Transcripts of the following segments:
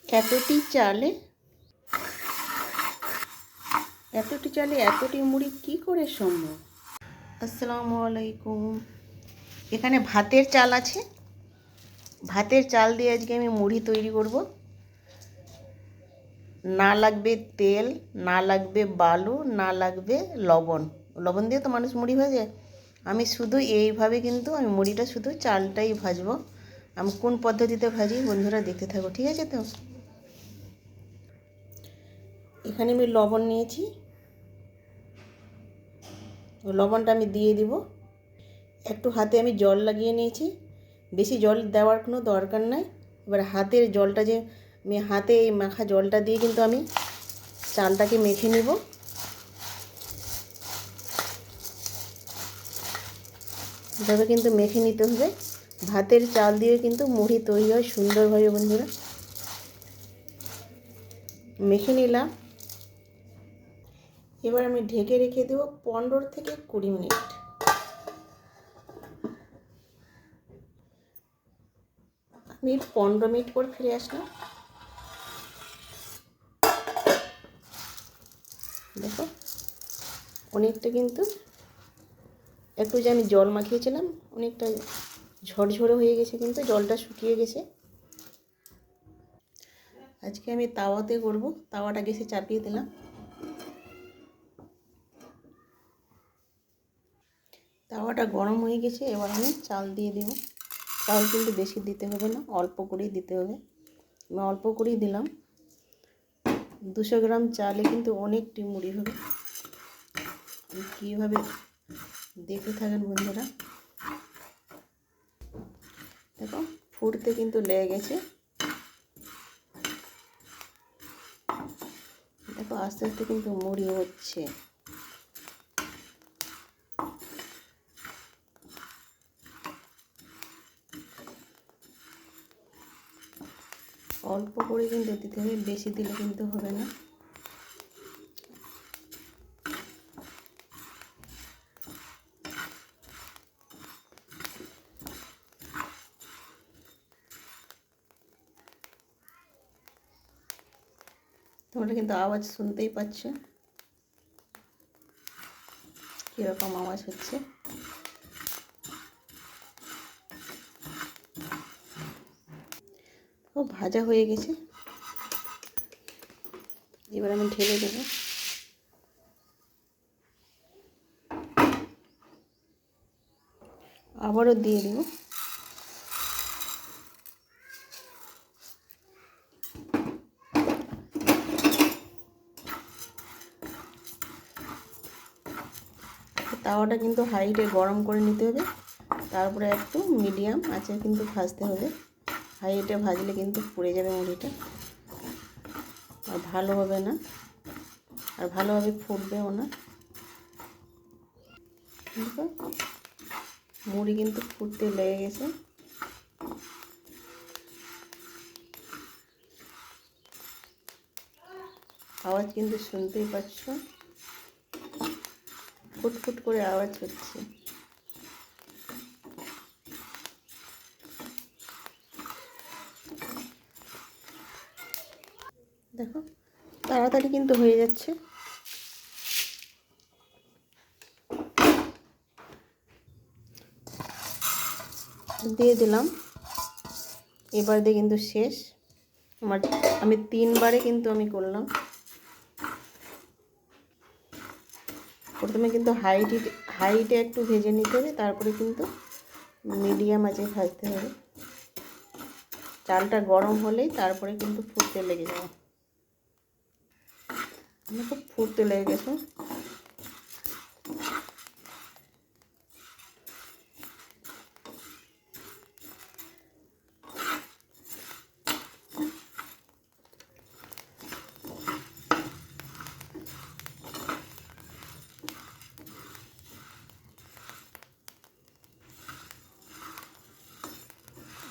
এতটি চালে এতটি মুড়ি কি করে সম্ভব? আসসালামু আলাইকুম। এখানে ভাতের চাল আছে। ভাতের চাল দিয়ে আজকে আমি মুড়ি তৈরি করব। না লাগবে তেল, না লাগবে বালু, না লাগবে লবণ। লবণ দিয়ে তো মানুষ মুড়ি ভাজে। আমি শুধু এইভাবে কিন্তু আমি মুড়িটা শুধু চালটাই ভাজবো। আমি কোন পদ্ধতিতে ভাজি বন্ধুরা দেখতে থাকো, ঠিক আছে? তো এখানে আমি লবণ নিয়েছি, লবণটা আমি দিয়ে দিব। একটু হাতে আমি জল লাগিয়ে নিয়েছি। বেশি জল দেওয়ার কোনো দরকার নাই। এবার হাতের জলটা যে আমি হাতে এই মাখা জলটা দিয়ে কিন্তু আমি চালটাকে মেখে নিব। এভাবে কিন্তু মেখে নিতে হবে। ভাতের চাল দিয়ে কিন্তু মুড়ি তৈরি হয় সুন্দরভাবে বন্ধুরা। মেখে নিলাম। এবার আমি ঢেকে রেখে দেবো 15 থেকে 20 মিনিট। আমি 15 মিনিট পর ফিরে আসলাম। দেখো অনেকটা কিন্তু একটু যে আমি জল মাখিয়েছিলাম অনেকটা ঝরঝরে হয়ে গেছে, কিন্তু জলটা শুকিয়ে গেছে। আজকে আমি তাওয়াতে করব। তাওয়াটা গ্যাসে চাপিয়ে দিলাম। তাওয়াটা গরম হয়ে গেছে। এবার আমি চাল দিয়ে দেব। চাল কিন্তু বেশি দিতে হবে না, অল্প করেই দিতে হবে। আমি অল্প করেই দিলাম। 200 গ্রাম চালে কিন্তু অনেকটি মুড়ি হবে। কীভাবে দেখতে থাকেন বন্ধুরা। দেখো ফুটতে কিন্তু লেগে গেছে। দেখো আস্তে আস্তে কিন্তু মুড়ি হচ্ছে। অল্প করে কিন্তু দিতে হবে, বেশি দিলে কিন্তু হবে না। তোমরা কিন্তু আওয়াজ শুনতেই পাচ্ছ কীরকম আওয়াজ হচ্ছে। ও ভাজা হয়ে গেছে। এবার আমি ঢেলে দেবো। আবারও দিয়ে দেবো। তাওয়াটা কিন্তু হাইটে গরম করে নিতে হবে। তারপরে একটু মিডিয়াম আঁচে কিন্তু ভাজতে হবে। হাইটে ভাজলে কিন্তু পুড়ে যাবে মুড়িটা, আর ভালো হবে না, আর ভালোভাবে ফুটবেও না। মুড়ি কিন্তু ফুটতে লেগে গেছে। আওয়াজ কিন্তু শুনতেই পাচ্ছ, ফুটফুট করে আওয়াজ হচ্ছে। দেখো তাড়াতাড়ি কিন্তু হয়ে যাচ্ছে। দিয়ে দিলাম। এবার দিয়ে কিন্তু শেষ আমার। আমি 3 বারে কিন্তু আমি করলাম। প্রথমে কিন্তু হাইটে একটু ভেজে নিতে হবে, তারপরে কিন্তু মিডিয়াম আঁচে ভাজতে হবে। চালটা গরম হলেই তারপরে কিন্তু ফুটতে লেগে যাবে। আমার খুব ফুটতে লেগে গেছে।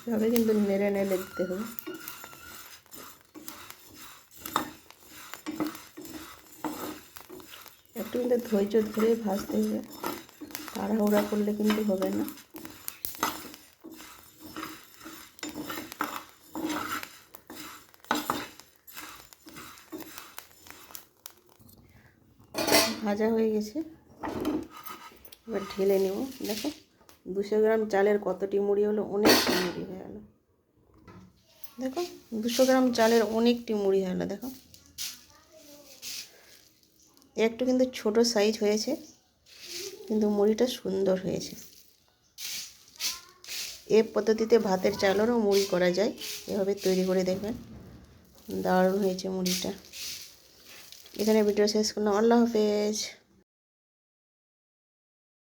এভাবে কিন্তু নেড়ে নেড়ে দিতে হবে। একটু কিন্তু ধৈর্য ধরে ভাজতে হবে, তাড়াহুড়া করলে কিন্তু হবে না। ভাজা হয়ে গেছে, এবার ঢেলে নেব। দেখো 200 গ্রাম চালের কতটি মুড়ি হলো, অনেকটি মুড়ি হয়ে গেল। দেখো 200 গ্রাম চালের অনেকটি মুড়ি হলো। দেখো একটু কিন্তু ছোট সাইজ হয়েছে, কিন্তু মুড়িটা সুন্দর হয়েছে। এই পদ্ধতিতে ভাতের চালেরও মুড়ি করা যায়, এভাবে তৈরি করে দেখবেন, দারুণ হয়েছে মুড়িটা। এখানে ভিডিও শেষ করলাম। আল্লাহ হাফেজ।